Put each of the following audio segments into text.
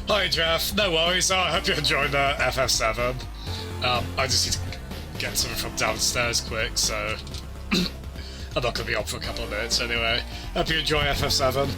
Hi Jeff, no worries, I hope you enjoyed the FF7. I just need to get something from downstairs quick, so I'm not going to be on for a couple of minutes anyway. Hope you enjoy FF7.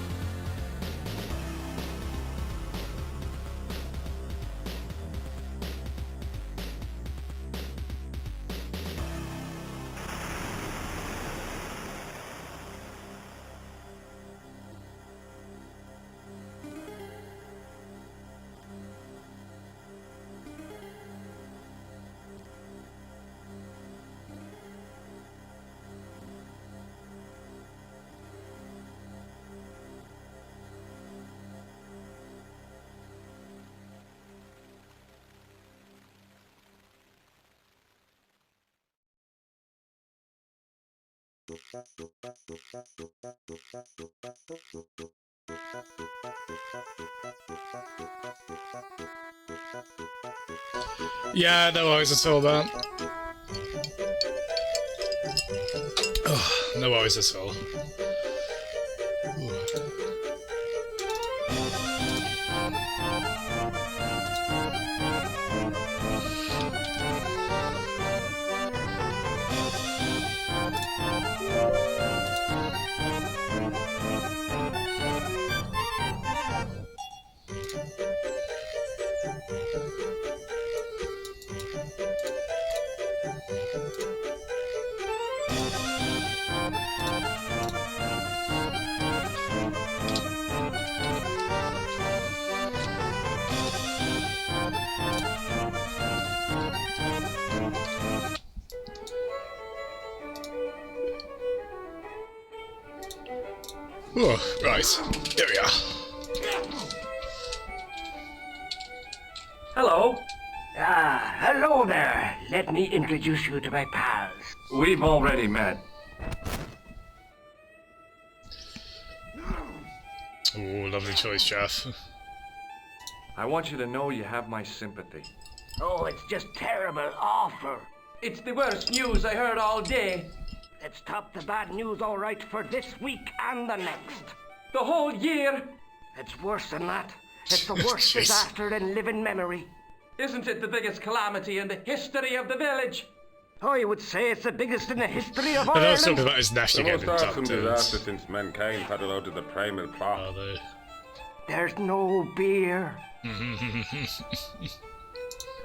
Yeah, no worries at all, man. Oh, no worries at all. Oh, right, here we are. Hello. Hello there. Let me introduce you to my pals. We've already met. Oh, lovely choice, Jeff. I want you to know you have my sympathy. Oh, it's just terrible, awful. It's the worst news I heard all day. Let's top the bad news all right for this week and the next. The whole year. It's worse than that. It's the worst Jeez. disaster in living memory. Isn't it the biggest calamity in the history of the village? I would say it's the biggest in the history of I know it's Ireland. talking about his nephew The getting most awesome inducted. disaster since mankind had allowed to the primal plot. Are they? There's no beer.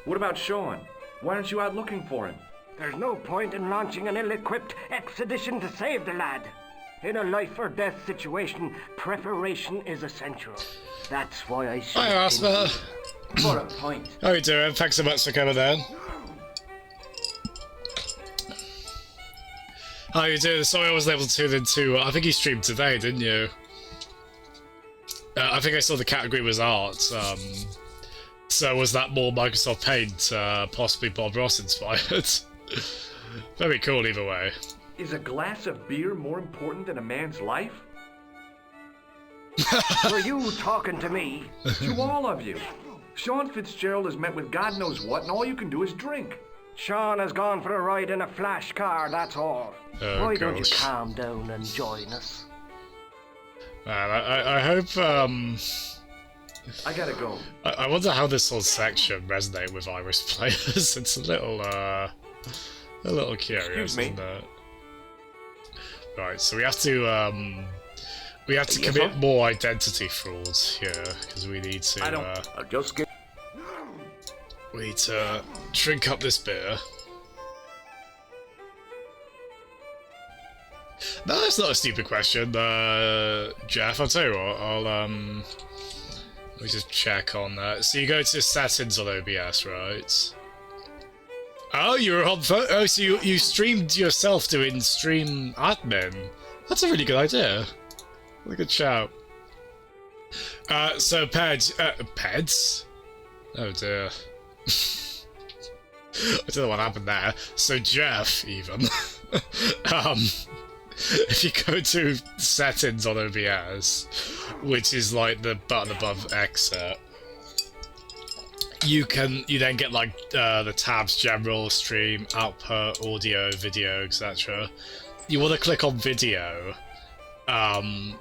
What about Sean? Why aren't you out looking for him? There's no point in launching an ill-equipped expedition to save the lad. In a life-or-death situation, preparation is essential. That's why I should... Hi, Rasper. For a point. How you doing? Thanks so much for coming in. How you doing? Sorry I wasn't able to tune into... I think you streamed today, didn't you? I think I saw the category was art. So was that more Microsoft Paint, possibly Bob Ross inspired? Very cool either way. Is a glass of beer more important than a man's life? Were you talking to me? To all of you. Sean Fitzgerald has met with God knows what, and all you can do is drink. Sean has gone for a ride in a flash car, that's all. Oh, Why don't you gosh. calm down and join us? Man, I hope, I gotta go. I wonder how this whole section resonates with Irish players. It's a little curious, Excuse me. isn't it? Right, so we have to Yes, commit sir? more identity fraud here because we need to I'll just get... we need to drink up this beer. No, that's not a stupid question, Jeff. I'll tell you what. Let me just check on that. So you go to settings on OBS, right? Oh, you were on. Oh, so you streamed yourself doing stream admin. That's a really good idea. What a good shout. So Peds. Oh dear. I don't know what happened there. So Jeff, even. If you go to settings on OBS, which is like the button above exit, you then get like the tabs general, stream, output, audio, video, etc. You want to click on video, and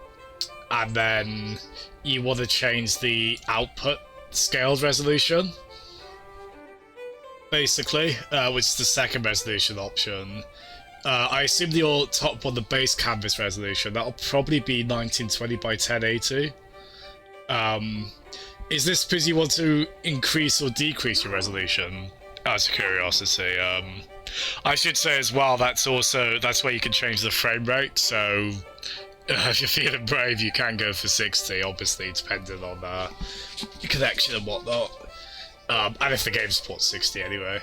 then you want to change the output scaled resolution, basically, which is the second resolution option. I assume your top one, the base canvas resolution, that'll probably be 1920 by 1080. Is this because you want to increase or decrease your resolution? Out of curiosity. I should say as well, that's where you can change the frame rate, so if you're feeling brave, you can go for 60, obviously, depending on your connection and whatnot. And if the game supports 60 anyway.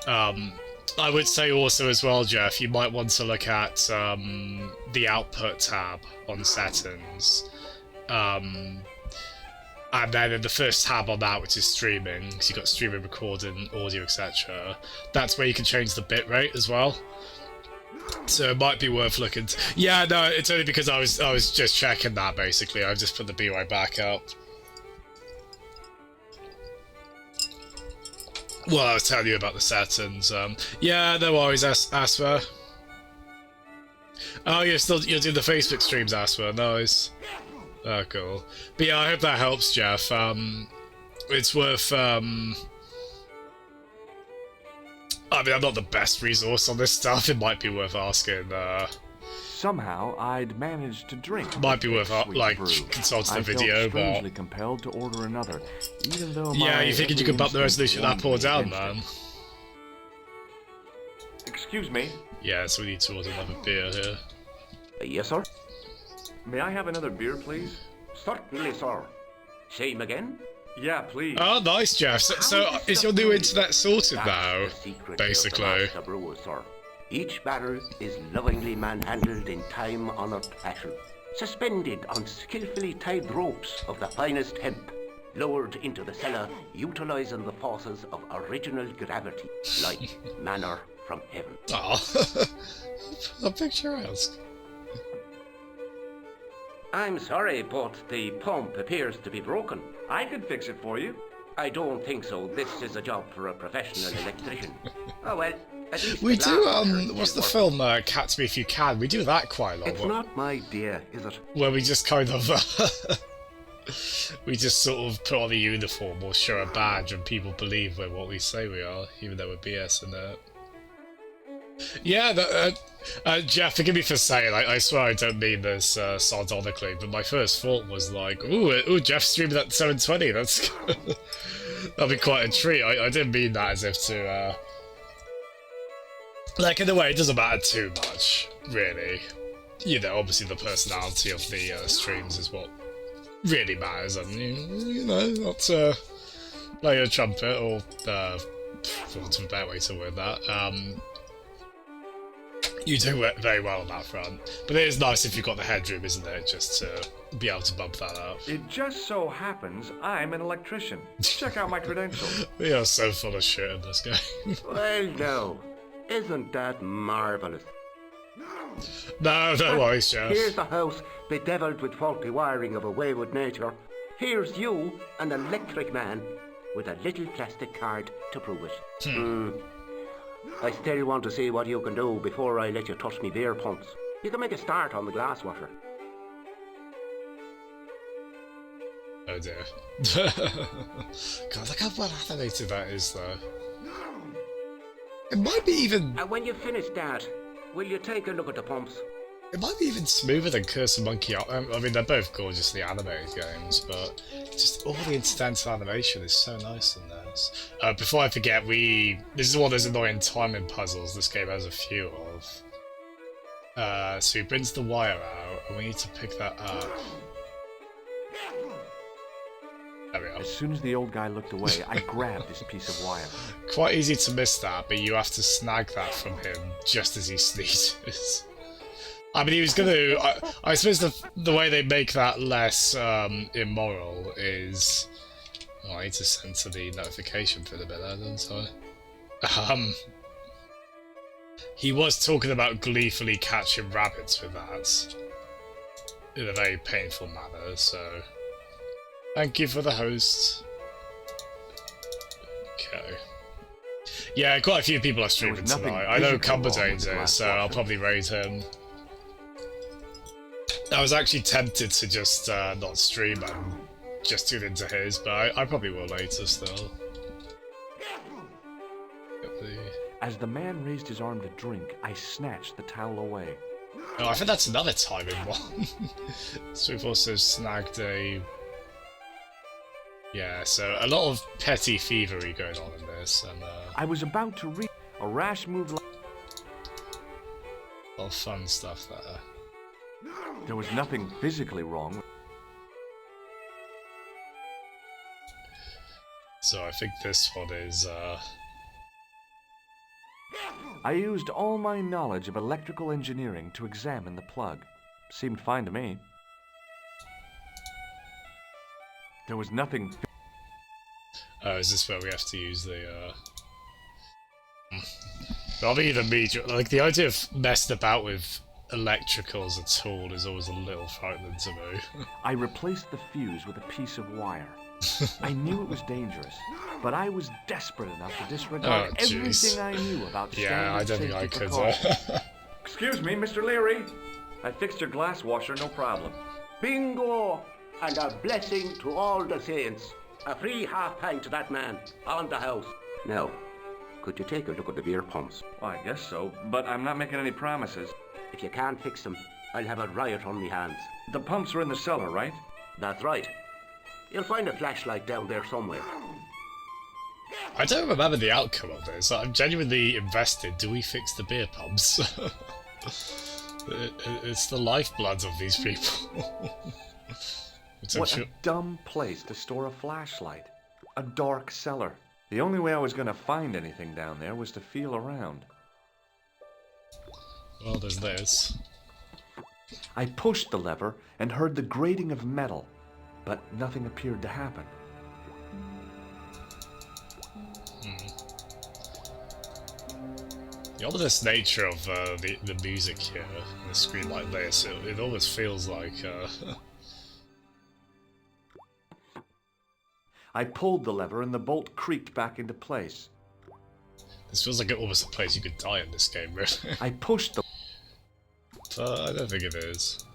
I would say also as well, Jeff, you might want to look at the output tab on settings. And then in the first tab on that, which is streaming, because you've got streaming, recording, audio, etc. That's where you can change the bitrate as well. So it might be worth looking. Yeah, no, it's only because I was just checking that basically. I've just put the BY back up. Well, I was telling you about the settings. Yeah, no worries, Asper. Oh, you're doing the Facebook streams, Asper. Nice. Oh, cool. But yeah, I hope that helps, Jeff. It's worth, I mean, I'm not the best resource on this stuff. It might be worth asking, Somehow, I'd managed to drink. Might be worth, like, consulting the video, but... I felt strangely compelled to order another, even though yeah, you figured you could bump the resolution up or down, man? Excuse me? Yeah, so we need to order another beer here. Yes, sir? May I have another beer, please? Certainly, sir. Same again? Yeah, please. Oh, nice, Jeff. So is your new internet sorted now, basically? Brewers, sir. Each barrel is lovingly manhandled in time-honored fashion, suspended on skillfully tied ropes of the finest hemp, lowered into the cellar, utilizing the forces of original gravity, like manna from heaven. Oh, I'm picturesque. I'm sorry, but the pump appears to be broken. I could fix it for you. I don't think so. This is a job for a professional electrician. Oh well, at least We the do, glass washers what's the work. film, Catch Me If You Can? We do that quite a lot. It's not my idea, is it? Where we just kind of, we just sort of put on a uniform or show a badge and people believe we're what we say we are, even though we're BSing it. Yeah, Jeff, forgive me for saying, I swear I don't mean this sardonically, but my first thought was like, ooh, Jeff's streaming at 720, that's that'd be quite a treat. I didn't mean that as if to, like, in a way, it doesn't matter too much, really. You know, obviously the personality of the streams is what really matters, and, you know, not to play a trumpet, or, for want of a better way to word that, you do very well on that front. But it is nice if you've got the headroom, isn't it? Just to be able to bump that up. It just so happens I'm an electrician. Check out my credentials. We are so full of shit in this game. Well, no. Isn't that marvellous? No worries, Jeff. Here's a house bedeviled with faulty wiring of a wayward nature. Here's you, an electric man, with a little plastic card to prove it. I still want to see what you can do before I let you touch me beer pumps. You can make a start on the glass washer. Oh dear. God, look how well animated that is, though. It might be even... And when you finish that, will you take a look at the pumps? It might be even smoother than Curse of Monkey Island. I mean, they're both gorgeously animated games, but just all the incidental animation is so nice in this. Before I forget, this is one of those annoying timing puzzles this game has a few of. So he brings the wire out, and we need to pick that up. There we are. As soon as the old guy looked away, I grabbed this piece of wire. Quite easy to miss that, but you have to snag that from him just as he sneezes. I mean, he was gonna... I suppose the way they make that less immoral is... Oh, I need to censor the notification for a bit there, don't I? He was talking about gleefully catching rabbits with that. In a very painful manner, so... Thank you for the host. Okay. Yeah, quite a few people are streaming tonight. I know Cumberdane's is, so I'll probably raid him. I was actually tempted to just not stream and just tuned into his, but I probably will later still. As the man raised his arm to drink, I snatched the towel away. Oh, I think that's another timing one. So we've also snagged a... Yeah, so a lot of petty thievery going on in this, and I was about to read a rash move. a lot of fun stuff there. There was nothing physically wrong. So I think this one is, I used all my knowledge of electrical engineering to examine the plug. Seemed fine to me. There was nothing. oh, is this where we have to use the, Probably the media, like, the idea of messing about with electricals at all is always a little frightening to me. I replaced the fuse with a piece of wire. I knew it was dangerous, but I was desperate enough to disregard Oh, jeez. everything I knew about Yeah, I standard don't think I safety could, precautions. Excuse me, Mr. Leary. I fixed your glass washer, no problem. Bingo! And a blessing to all the saints. A free half pint to that man, on the house. Now, could you take a look at the beer pumps? Well, I guess so, but I'm not making any promises. If you can't fix them, I'll have a riot on me hands. The pumps are in the cellar, right? That's right. You'll find a flashlight down there somewhere. I don't remember the outcome of this. I'm genuinely invested. Do we fix the beer pumps? It's the lifeblood of these people. Which I'm What sure... a dumb place to store a flashlight. A dark cellar. The only way I was going to find anything down there was to feel around. Well, there's this. I pushed the lever and heard the grating of metal, but nothing appeared to happen. The ominous nature of the music here, in a screen like this, it almost feels like... I pulled the lever and the bolt creaked back into place. this feels like almost a place you could die in this game, really. I pushed the... But I don't think it is.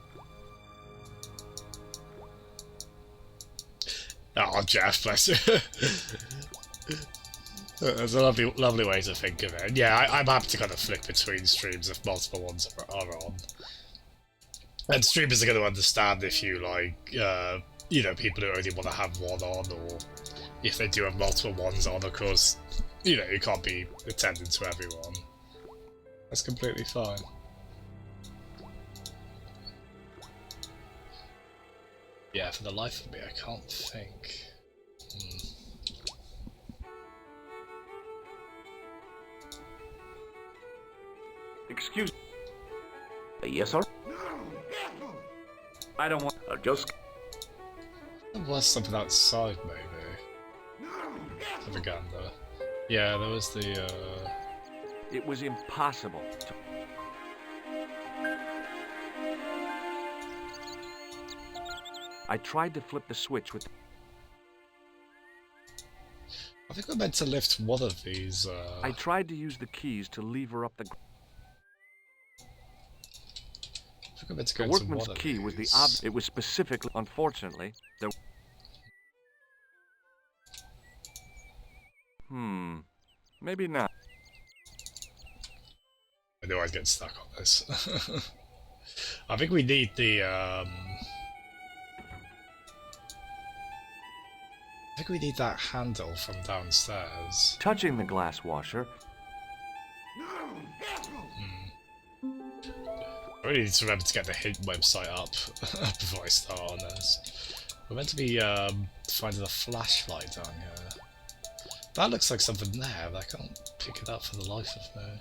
Oh, Jeff, bless you. That's a lovely way to think of it. Yeah, I'm happy to kind of flick between streams if multiple ones are on. And streamers are going to understand if you, like, you know, people who only want to have one on, or if they do have multiple ones on, of course, you know, you can't be attending to everyone. That's completely fine. Yeah, for the life of me, I can't think. Excuse... Yes, sir? I don't want... Just... There was something outside, maybe. Propaganda. Yeah, there was the, It was impossible to... I tried to flip the switch with... I think we're meant to lift one of these, I tried to use the keys to lever up the... I think we're meant to go The into workman's one of key was the these. It was specifically... Unfortunately, there... Maybe not. I knew I'd get stuck on this. I think we need the, I think we need that handle from downstairs. Touching the glass washer, I really need to remember to get the hint website up before I start on this. We're meant to be finding a flashlight down here. That looks like something there, but I can't pick it up for the life of me.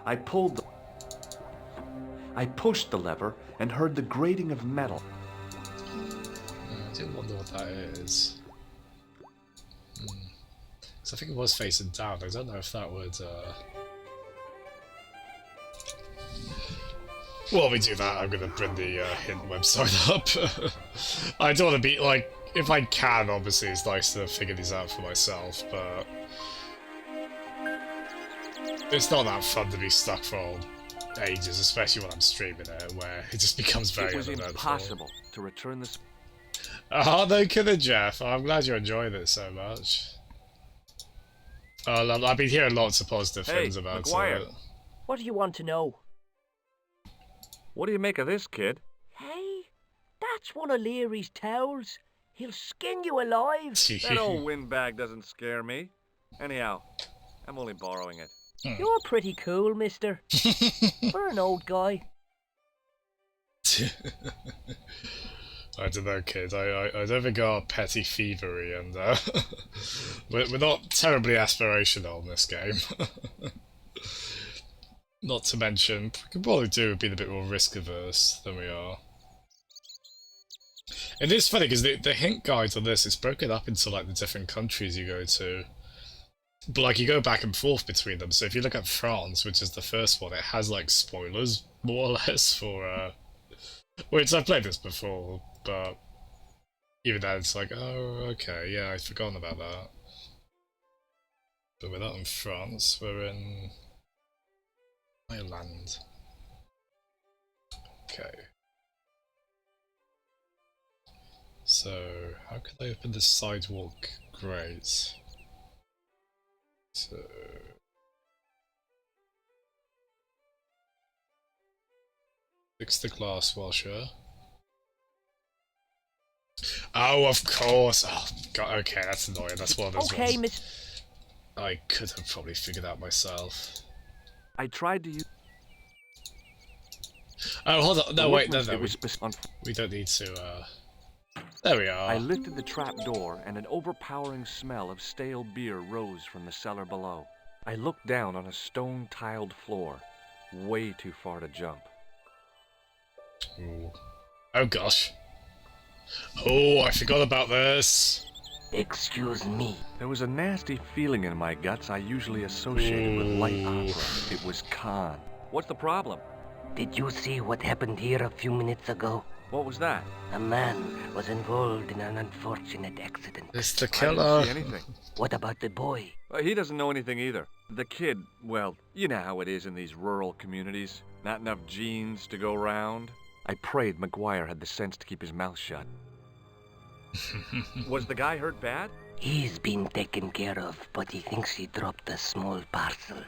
I pulled the... I pushed the lever and heard the grating of metal. I do wonder what that is. Because I think it was facing down. I don't know if that would... While we do that, I'm going to bring the hint website up. I don't want to be, like, if I can, obviously, it's nice to figure these out for myself, but... It's not that fun to be stuck for ages, especially when I'm streaming it, where it just becomes very It was uneventful. impossible to return the... Oh, no kidding, Jeff. I'm glad you're enjoying it so much. I've been hearing lots of positive things about McGuire. it. What do you want to know? What do you make of this, kid? Hey, that's one of Leary's towels. He'll skin you alive. That old windbag doesn't scare me. Anyhow, I'm only borrowing it. You're pretty cool, mister. For an old guy. I don't know, kid. I don't think our petty thievery and we're not terribly aspirational in this game. Not to mention, we could probably do being a bit more risk averse than we are. It is funny because the hint guide on this is broken up into like the different countries you go to. But like you go back and forth between them, so if you look at France, which is the first one, it has like spoilers, more or less, for which I've played this before, but even then it's like, oh, okay, yeah, I'd forgotten about that. But we're not in France, we're in Ireland. Okay. So, how can I open this sidewalk grate? So... fix the glass washer. Oh, of course! Oh, God, okay, that's annoying. That's one of those Okay, ones miss. I could have probably figured out myself. I tried to use... Oh, hold on. No, wait, no, It was we don't need to, There we are. I lifted the trap door, and an overpowering smell of stale beer rose from the cellar below. I looked down on a stone-tiled floor, way too far to jump. Ooh. Oh, gosh. Oh, I forgot about this. Excuse me. There was a nasty feeling in my guts I usually associated with light opera. It was Khan. What's the problem? Did you see what happened here a few minutes ago? What was that? A man was involved in an unfortunate accident. It's the I killer. didn't see anything. What about the boy? He doesn't know anything either. The kid, well, you know how it is in these rural communities. Not enough genes to go round. I prayed McGuire had the sense to keep his mouth shut. Was the guy hurt bad? He's been taken care of, but he thinks he dropped a small parcel.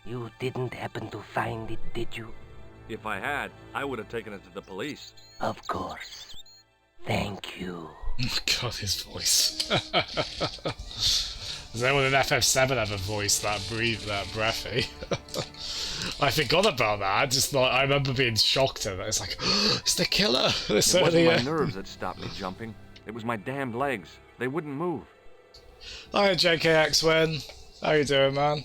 You didn't happen to find it, did you? If I had, I would have taken it to the police. Of course. Thank you. God, his voice. Does anyone in FF7 have a voice that breathy? I forgot about that. I remember being shocked at it. It's like, it's the killer. It wasn't my nerves that stopped me jumping. It was my damned legs. They wouldn't move. Hi, JKX Win. How you doing, man?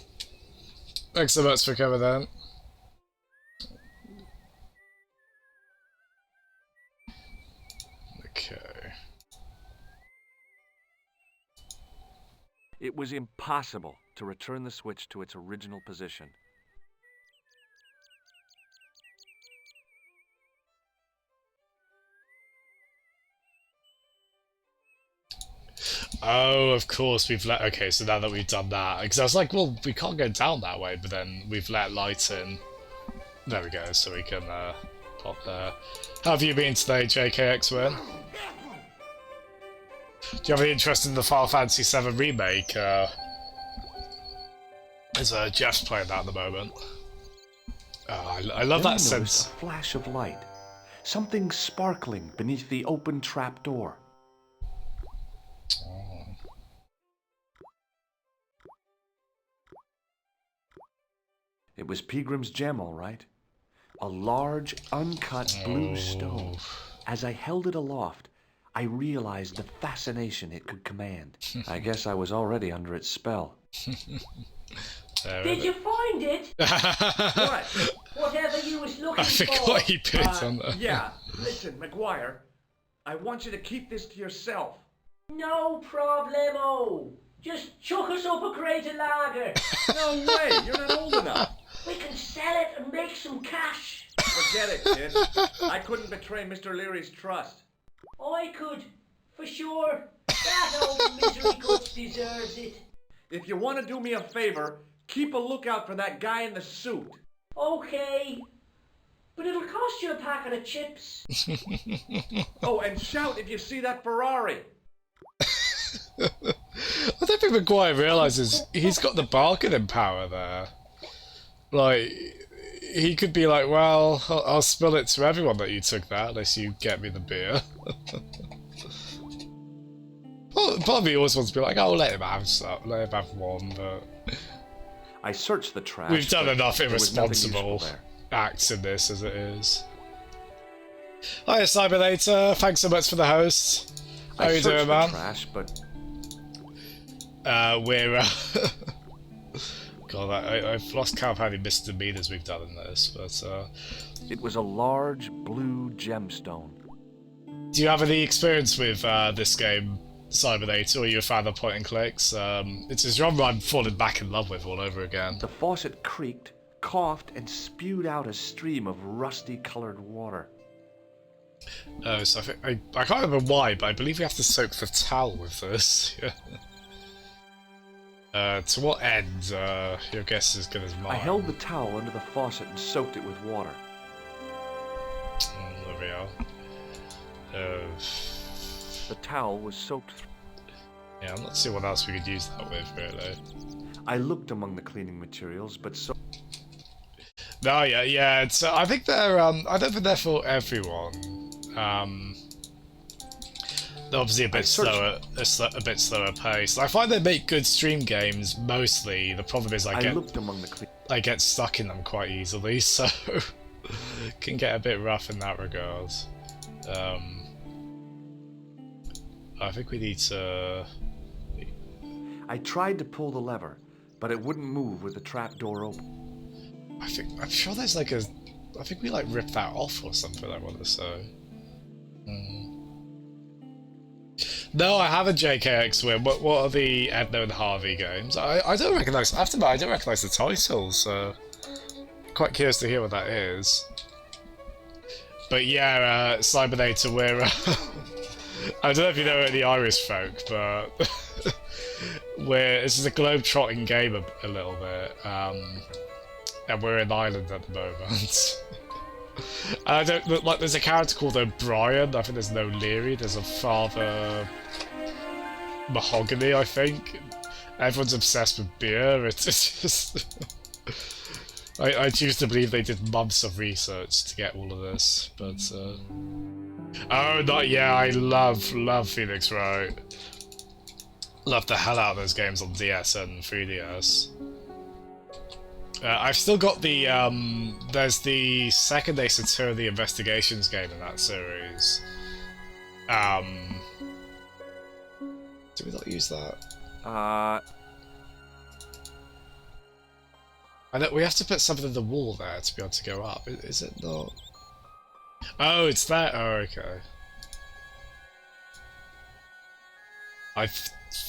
Thanks so much for coming in. Okay. It was impossible to return the switch to its original position. Oh, of course, we've let... Okay, so now that we've done that... Because I was like, well, we can't go down that way, but then we've let light in. There we go, so we can pop there. How have you been today, JKX Win? Do you have any interest in the Final Fantasy VII Remake? As Jeff's playing that at the moment. Oh, I love Then that I noticed sense. a flash of light. Something sparkling beneath the open trap door. It was Peagram's gem, all right. A large, uncut blue stone. As I held it aloft, I realized the fascination it could command. I guess I was already under its spell. Did you find it? What? Whatever you was looking I forgot he put it on there. Yeah. Listen, McGuire, I want you to keep this to yourself. No problemo. Just chuck us up a crate of lager. No way, you're not old enough. We can sell it and make some cash. Forget it, kid. I couldn't betray Mr. Leary's trust. I could, for sure. That old misery cuts deserves it. If you want to do me a favor, Keep a lookout for that guy in the suit. Okay. But it'll cost you a packet of chips. Oh, and shout if you see that Ferrari. I don't think Maguire realises he's got the bargaining power there. Like, he could be like, well, I'll spill it to everyone that you took that, unless you get me the beer. Well, part of me always wants to be like, oh, let him have some, let him have one, but... I searched the trash. We've done enough there was nothing irresponsible useful there. acts in this as it is. Hi, Cybernator. Thanks so much for the host. How I you searched doing, the man? trash, but We're... God, I've lost count of how many misdemeanors we've done in this, but... it was a large blue gemstone. Do you have any experience with this game, Cybernator, or are you a fan of point and clicks? It's a genre I'm falling back in love with all over again. The faucet creaked, coughed, and spewed out a stream of rusty-colored water. No, so I can't remember why, but I believe we have to soak the towel with this. To what end? Your guess is as good as mine. I held the towel under the faucet and soaked it with water. There we are. The towel was soaked. Yeah, I'm not sure what else we could use that with, really. I looked among the cleaning materials, but No, yeah. It's. I think they're. I don't think they're for everyone. They're obviously a bit slower, a bit slower paced. I find they make good stream games mostly. The problem is I looked among the I get stuck in them quite easily, so can get a bit rough in that regard. I think we need to. I tried to pull the lever, but it wouldn't move with the trap door open. I'm sure there's like a. I think we like ripped that off or something. I want to say. No, I haven't JKX win. What are the Edna and Harvey games? I don't recognise. After that, I don't recognise the titles. So quite curious to hear what that is. But yeah, Cybernator, we're. I don't know if you know any Irish folk, but this is a globe-trotting game a little bit, and we're in Ireland at the moment. I don't look like there's a character called O'Brien. I think there's no Leary. There's a Father Mahogany, I think. Everyone's obsessed with beer. It's just. I choose to believe they did months of research to get all of this, but. Oh, not yeah. I love Phoenix Wright. Love the hell out of those games on DS and 3DS. I've still got the, there's the second Ace Attorney Investigations game in that series. Did we not use that? Uh, I know, we have to put something in the wall there to be able to go up. Is it not? Oh, it's that? Oh, okay. I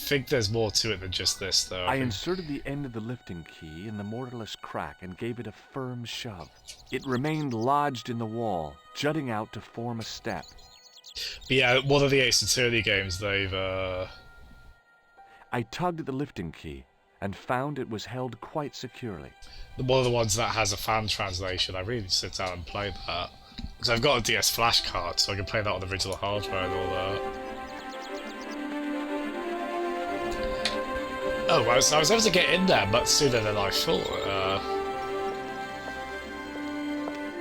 think there's more to it than just this, though. I inserted the end of the lifting key in the mortarless crack and gave it a firm shove. It remained lodged in the wall, jutting out to form a step. But yeah, one of the Ace Attorney games, they've, I tugged at the lifting key and found it was held quite securely. one of the ones that has a fan translation. I really need to sit down and play that. Because I've got a DS flash card, so I can play that on the original hardware and all that. Oh, well, so I was able to get in there much sooner than I thought.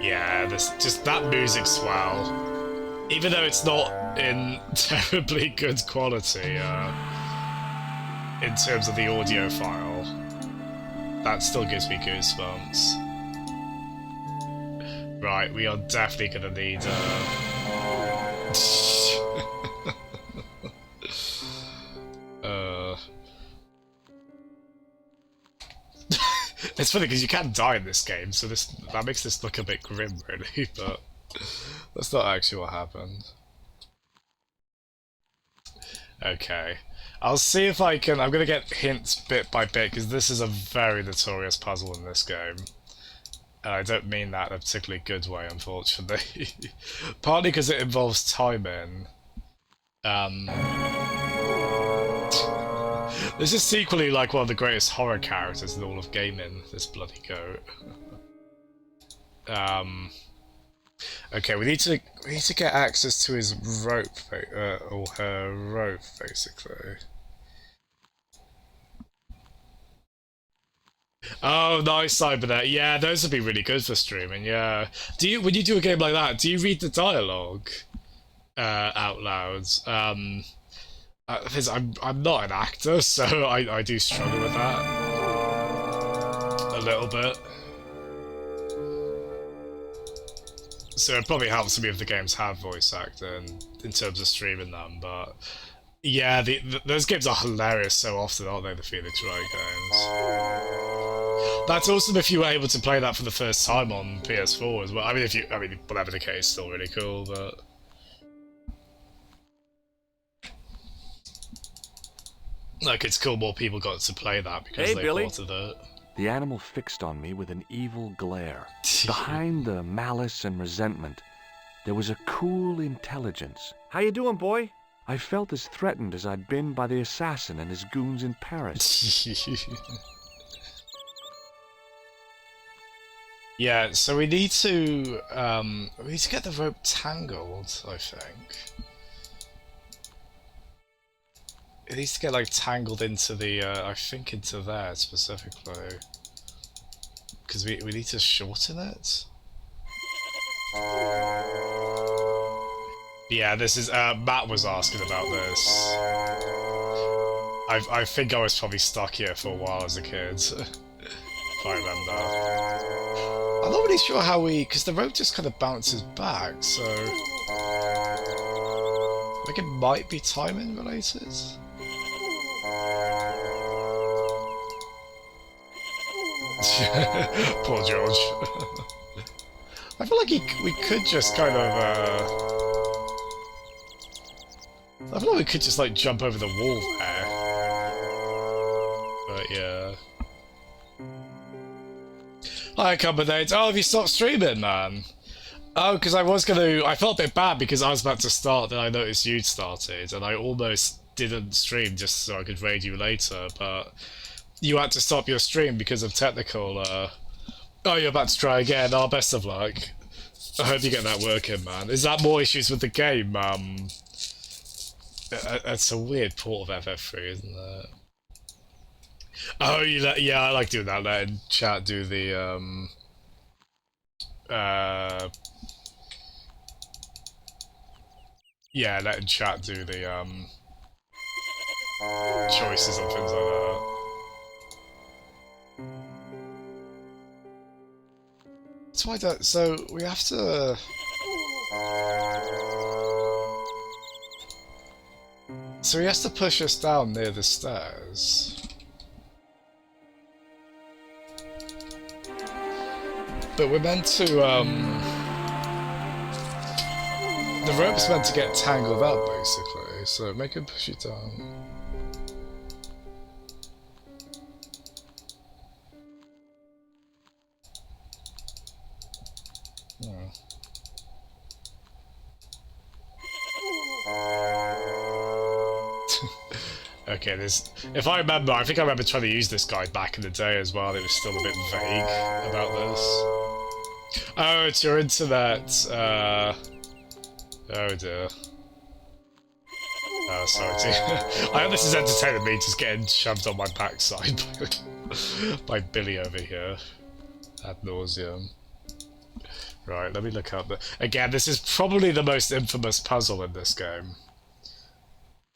Yeah, just that music's well. Even though it's not in terribly good quality, in terms of the audio file, that still gives me goosebumps. Right, we are definitely gonna need, It's funny because you can die in this game, so that makes this look a bit grim, really, but that's not actually what happened. Okay. I'll see if I can. I'm gonna get hints bit by bit, because this is a very notorious puzzle in this game. And I don't mean that in a particularly good way, unfortunately. Partly because it involves timing. This is secretly like one of the greatest horror characters in all of gaming, this bloody goat. Okay, we need to get access to his rope, or her rope, basically. Oh, nice, Cybernet. Yeah, those would be really good for streaming. Yeah. When you do a game like that, do you read the dialogue out loud? I'm not an actor, so I do struggle with that a little bit. So it probably helps me if the games have voice acting in terms of streaming them, but yeah, those games are hilarious so often, aren't they, the Phoenix Wright games? That's awesome if you were able to play that for the first time on PS4 as well. I mean, whatever the case, still really cool, but... Like, it's cool more people got to play that because they ported it. The animal fixed on me with an evil glare. Behind the malice and resentment, there was a cool intelligence. How you doing, boy? I felt as threatened as I'd been by the assassin and his goons in Paris. Yeah, so we need to get the rope tangled, I think. It needs to get, like, tangled into the, I think into there, specifically. Because we need to shorten it? Yeah, this is, Matt was asking about this. I think I was probably stuck here for a while as a kid, if I remember. I'm not really sure how because the rope just kind of bounces back, so... I think it might be timing related? Poor George. I feel like we could just kind of, I feel like we could just, like, jump over the wall there. But, yeah. Hi, Combinate. Oh, have you stopped streaming, man? Oh, because I felt a bit bad because I was about to start, then I noticed you'd started, and I almost didn't stream just so I could raid you later, but... You had to stop your stream because of technical, Oh, you're about to try again. Oh, best of luck. I hope you get that working, man. Is that more issues with the game? It's a weird port of FF3, isn't it? Oh, yeah, I like doing that. Letting chat do the, yeah, letting chat do the, choices and things like that. So so we have to... So he has to push us down near the stairs. But we're meant to, the rope's meant to get tangled up, basically, so make him push it down. Okay, if I remember, I think I remember trying to use this guy back in the day as well. It was still a bit vague about this. Oh, it's your internet. Oh dear. Oh, sorry. I hope this is entertaining me just getting shoved on my backside by Billy over here. Ad nauseum. Right, let me look up the... Again, this is probably the most infamous puzzle in this game.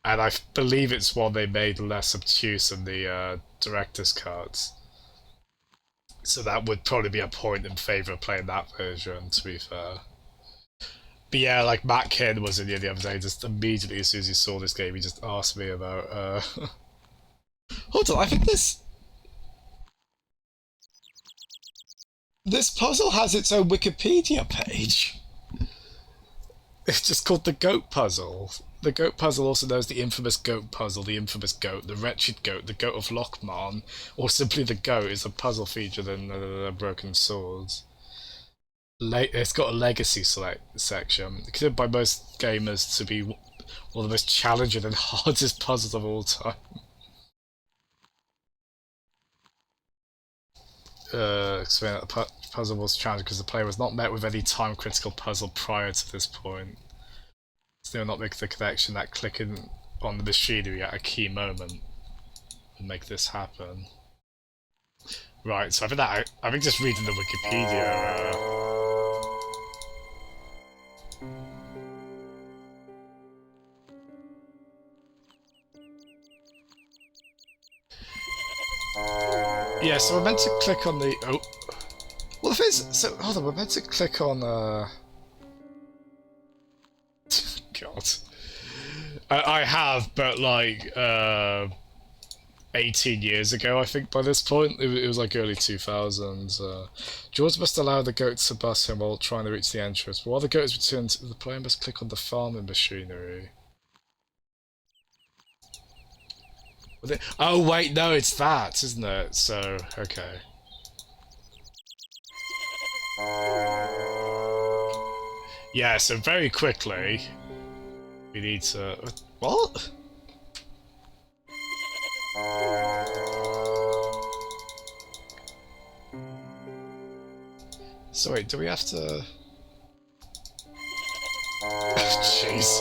And I believe it's one they made less obtuse in the director's cuts. So that would probably be a point in favour of playing that version, to be fair. But yeah, like Matt Kidd was in here the other day, just immediately as soon as he saw this game, he just asked me about... Hold on, I think this puzzle has its own Wikipedia page. It's just called the Goat Puzzle. The Goat Puzzle also knows the infamous Goat Puzzle, the infamous Goat, the Wretched Goat, the Goat of Lochmarn, or simply the Goat is a puzzle featured in Broken Swords. It's got a legacy section, considered by most gamers to be one of the most challenging and hardest puzzles of all time. explain that the puzzle was challenged because the player was not met with any time-critical puzzle prior to this point. Still not make the connection that clicking on the machinery at a key moment would make this happen. Right, so I think just reading the Wikipedia. Yeah, so we're meant to click on the. Oh, well, if it's so, hold on, we're meant to click on. God, I have, but like 18 years ago, I think. By this point, it was like early 2000s. George must allow the goat to bus him while trying to reach the entrance. But while the goat is returned, the player must click on the farming machinery. Oh wait, no, it's that, isn't it? So okay. Yeah, so very quickly we need to. What? So wait, do we have to? Jeez.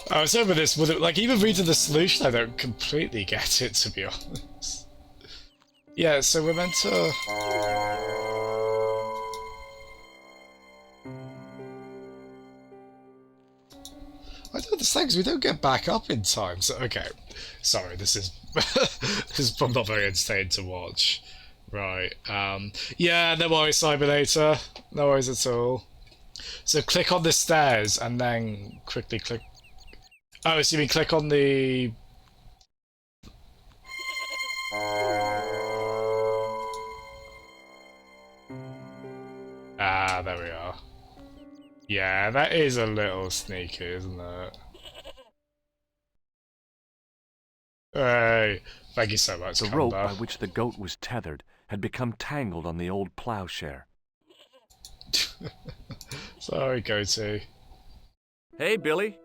I was hoping this would, like, even reading the solution, I don't completely get it, to be honest. Yeah, so we're meant to. I don't understand because we don't get back up in time. So okay, sorry, this is this is probably not very entertaining to watch. Right. Yeah, no worries, Cybernator. No worries at all. So click on the stairs and then quickly click. Oh, so you mean click on the. Ah, there we are. Yeah, that is a little sneaky, isn't it? Hey, thank you so much, The Combo. rope by which the goat was tethered had become tangled on the old plowshare. Sorry, Goatee. Hey, Billy.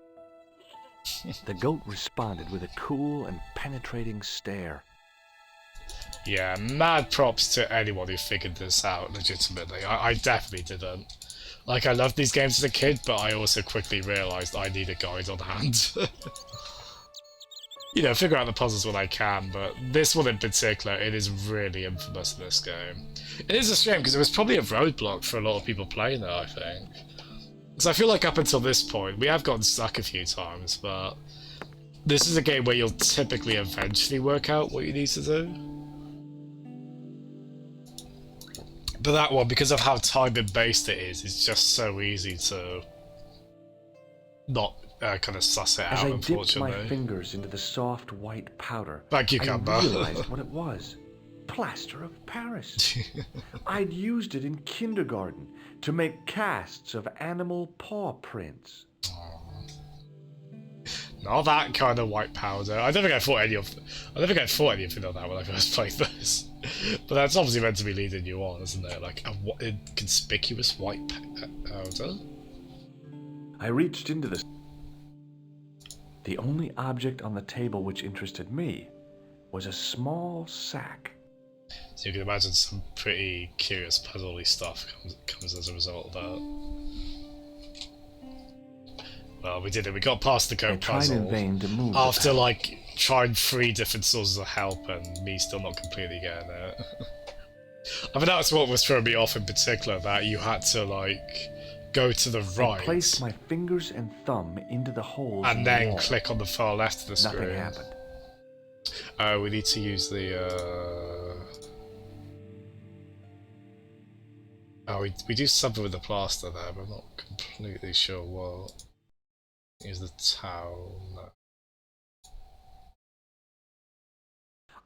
The goat responded with a cool and penetrating stare. Yeah, mad props to anyone who figured this out, legitimately. I definitely didn't. Like, I loved these games as a kid, but I also quickly realised I need a guide on hand. You know, figure out the puzzles when I can, but this one in particular, it is really infamous in this game. It is a shame, because it was probably a roadblock for a lot of people playing it, I think. Because I feel like up until this point, we have gotten stuck a few times, but this is a game where you'll typically eventually work out what you need to do. But that one, because of how time-based it is, it's just so easy to not kind of suss it out, unfortunately. As I dipped my fingers into the soft white powder, Thank you, I Cumber. realized what it was. Plaster of Paris. I'd used it in kindergarten to make casts of animal paw prints. Not that kind of white powder. I don't think I thought anything of that when I first played this. But that's obviously meant to be leading you on, isn't it? Like a conspicuous white powder. I reached into the. The only object on the table which interested me was a small sack. So you can imagine some pretty curious puzzly stuff comes as a result of that. Well, we did it. We got past the goat puzzle. I tried in vain to move after like trying 3 different sources of help and me still not completely getting it. I mean, that's what was throwing me off in particular, that you had to like go to the right. I placed my fingers and thumb into the holes and in then the wall. click on the far left of the screen. Nothing happened. We need to use the we do something with the plaster there, but I'm not completely sure what. Use the towel. No.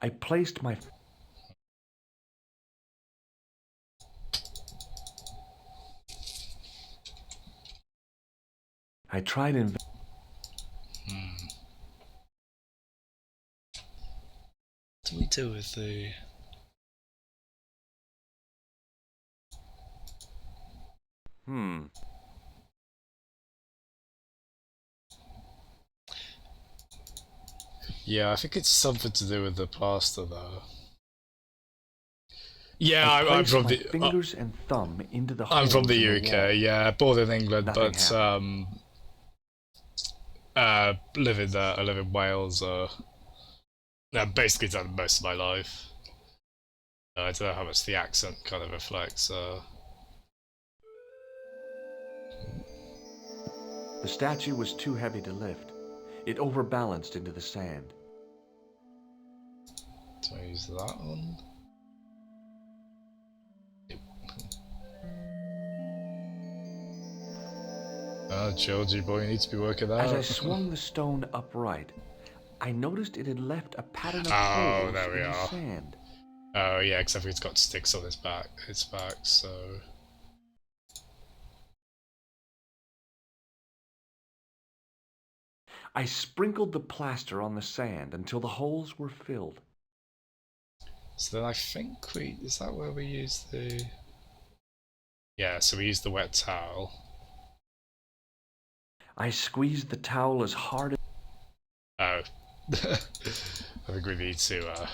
I placed my. I tried in. What do we do with the? Yeah, I think it's something to do with the plaster though. Yeah, I I'm placed from my the fingers and thumb into the I'm from holes the in UK. wall. Yeah, born in England, Nothing but happened. I live in Wales. Basically done most of my life. I don't know how much the accent kind of reflects. The statue was too heavy to lift. It overbalanced into the sand. Do I use that one? Oh, Georgie boy, you need to be working As I out. swung the stone upright, I noticed it had left a pattern of Oh, holes there we in the are. sand. Oh yeah, except for it's got sticks on its back. So I sprinkled the plaster on the sand until the holes were filled. then I think is that where we use the? Yeah, so we use the wet towel. I squeezed the towel as hard as... Oh, I think we need to.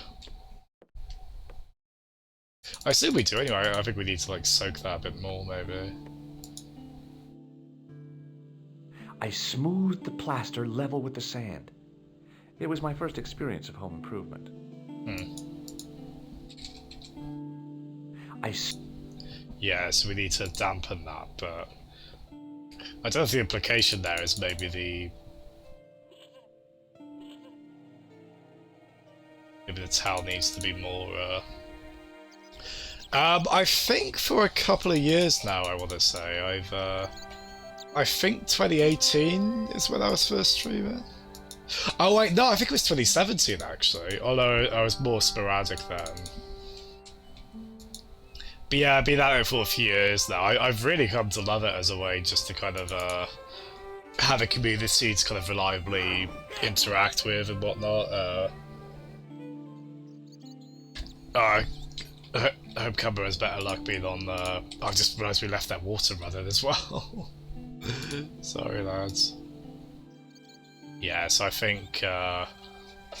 I assume we do anyway. I think we need to like soak that a bit more, maybe. I smoothed the plaster level with the sand. It was my first experience of home improvement. Yeah, so we need to dampen that, but I don't know if the implication there is maybe the towel needs to be more. I think for a couple of years now, I want to say I think 2018 is when I was first streaming. Oh wait, no, I think it was 2017 actually. Although I was more sporadic then. But yeah, I've been at it for a few years now. I've really come to love it as a way just to kind of have a community to kind of reliably interact with and whatnot. I hope Cumber has better luck being on. I've just realised we left that water running as well. Sorry, lads. Yeah, so I think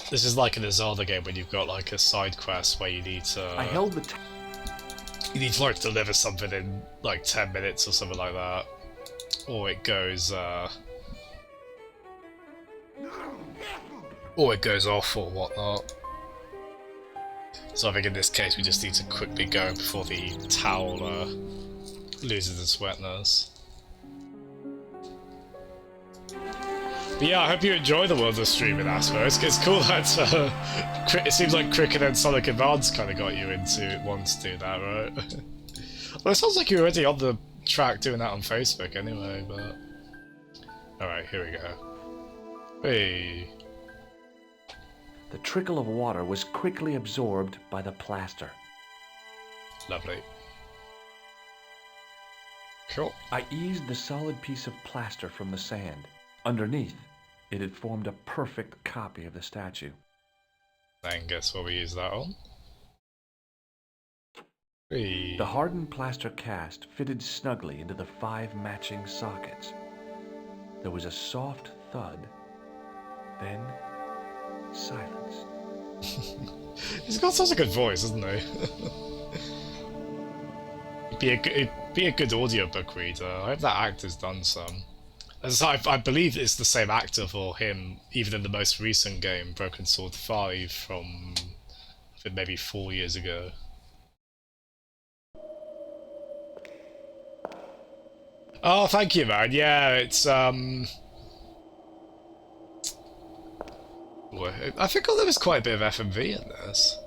this is like in a Zelda game when you've got like a side quest where you need to. I held the You need to like deliver something in like 10 minutes or something like that, or it goes off or whatnot. So I think in this case we just need to quickly go before the towel loses its wetness. But yeah, I hope you enjoy the world of streaming, Asper. It's cool that it seems like Cricket and Sonic Advance kind of got you into wanting to do that, right? Well, it sounds like you're already on the track doing that on Facebook anyway, but... Alright, here we go. Hey. The trickle of water was quickly absorbed by the plaster. Lovely. Cool. I eased the solid piece of plaster from the sand. Underneath, it had formed a perfect copy of the statue. Then guess what we use that on? Hey. The hardened plaster cast fitted snugly into the 5 matching sockets. There was a soft thud, then silence. He's got such a good voice, isn't he? It'd be a good audiobook reader. I hope that actor's done some. As I believe it's the same actor for him, even in the most recent game, Broken Sword 5, from I think maybe 4 years ago. Oh, thank you, man. Yeah, it's I think there was quite a bit of FMV in this.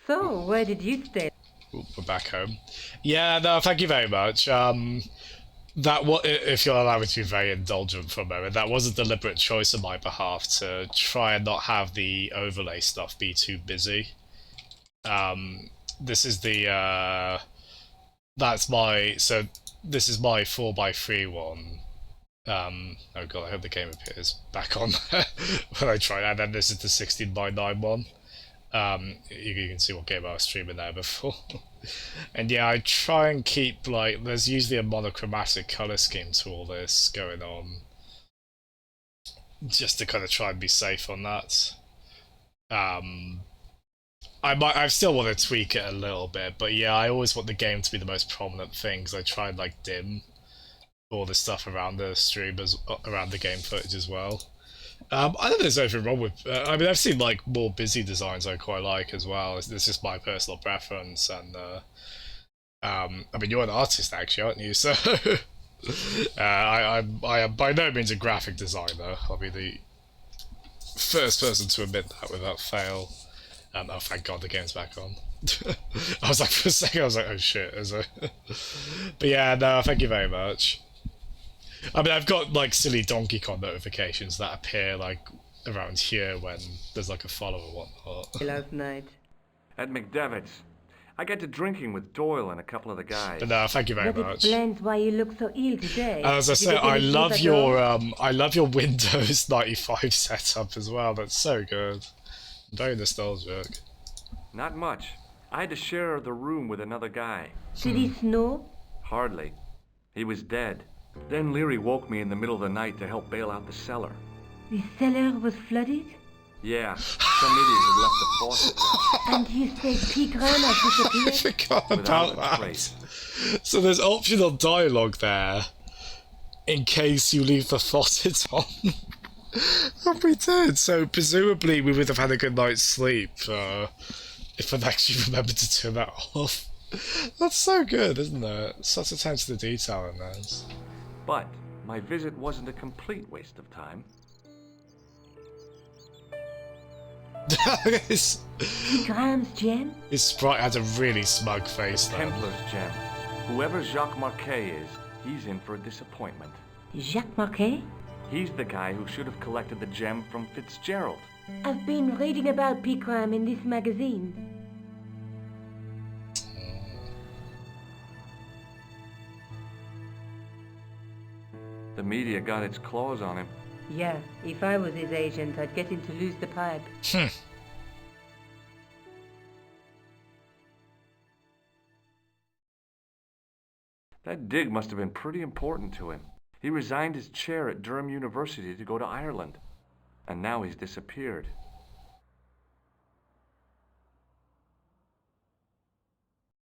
So, where did you stay? Ooh, we're back home. Yeah, no, thank you very much. If you'll allow me to be very indulgent for a moment, that was a deliberate choice on my behalf to try and not have the overlay stuff be too busy. This is the this is my 4x3 one. Oh god, I hope the game appears back on when I try that. And then this is the 16:9 one. You can see what game I was streaming there before. And yeah, I try and keep, like, there's usually a monochromatic colour scheme to all this going on. just to kind of try and be safe on that. I still want to tweak it a little bit, but yeah, I always want the game to be the most prominent thing, because I try and like dim all the stuff around the stream around the game footage as well. I don't think there's anything wrong with. I mean, I've seen like more busy designs I quite like as well. It's just my personal preference, and I mean, you're an artist actually, aren't you? So I am by no means a graphic designer. I'll be the first person to admit that without fail. Oh, thank God the game's back on. I was like, for a second, I was like, oh shit. But yeah, no, thank you very much. I mean, I've got like silly Donkey Kong notifications that appear like around here when there's like a follow or whatnot. Last night. At McDevitt's. I got to drinking with Doyle and a couple of the guys. But no, thank you very That much. explains why you look so ill today. As I Did said, you get I any love sleep at your all? I love your Windows 95 setup as well. That's so good. Very nostalgic. Not much. I had to share the room with another guy. Did he snore? Hardly. He was dead. Then Leary woke me in the middle of the night to help bail out the cellar. The cellar was flooded? Yeah, some idiot had left the faucet And you say Pigram has I disappeared? forgot without about a that. trace. So there's optional dialogue there in case you leave the faucet on. And we did. So presumably we would have had a good night's sleep if I'd actually remembered to turn that off. That's so good, isn't it? Such attention to detail in this. But my visit wasn't a complete waste of time. his, Pigram's gem? his sprite has a really smug face though. Templars gem. Whoever Jacques Marquet is, he's in for a disappointment. Jacques Marquet? He's the guy who should have collected the gem from Fitzgerald. I've been reading about Pigram in this magazine. The media got its claws on him. Yeah, if I was his agent, I'd get him to lose the pipe. That dig must have been pretty important to him. He resigned his chair at Durham University to go to Ireland. And now he's disappeared.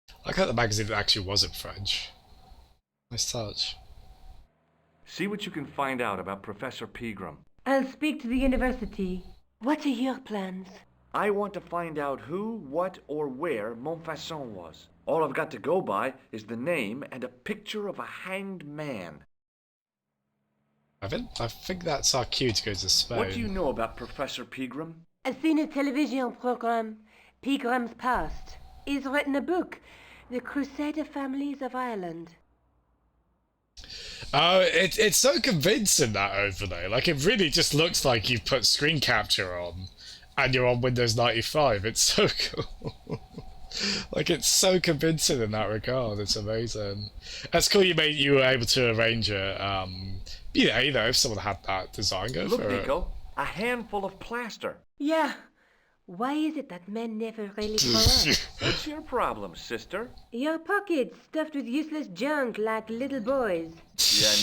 I like how the magazine actually wasn't French. Nice touch. See what you can find out about Professor Pegram. I'll speak to the university. What are your plans? I want to find out who, what, or where Montfaucon was. All I've got to go by is the name and a picture of a hanged man. I think that's our cue to go to Spain. What do you know about Professor Pegram? I've seen a television program, Pigram's Past. He's written a book, The Crusader Families of Ireland. Oh, it's so convincing, that overlay. Like, it really just looks like you've put screen capture on and you're on Windows 95. It's so cool. Like, it's so convincing in that regard. It's amazing. That's cool you were able to arrange it. Yeah, you know, if someone had that design, go Look, for it. Nico, a handful of plaster. Yeah. Why is it that men never really grow up? What's your problem, sister? Your pockets stuffed with useless junk like little boys.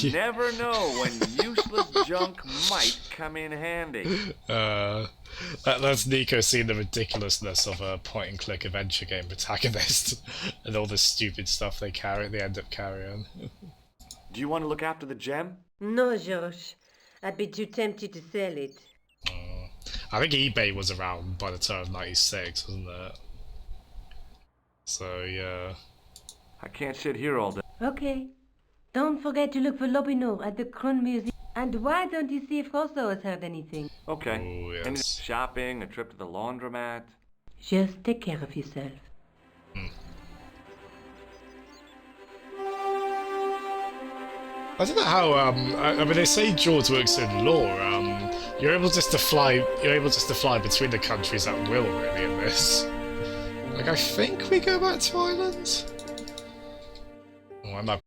You never know when useless junk might come in handy. That's Nico seeing the ridiculousness of a point-and-click adventure game protagonist and all the stupid stuff they end up carrying. Do you want to look after the gem? No, Josh. I'd be too tempted to sell it. I think eBay was around by the turn of 96, wasn't it? So, yeah. I can't sit here all day. Okay. Don't forget to look for Lobino at the Kron Museum. And why don't you see if Rosso has heard anything? Okay. Oh, yes. Any shopping, a trip to the laundromat? Just take care of yourself. I don't know how. I mean, they say George works in law. You're able just to fly. You're able just to fly between the countries at will, really, in this. Like, I think we go back to Ireland. Oh, I might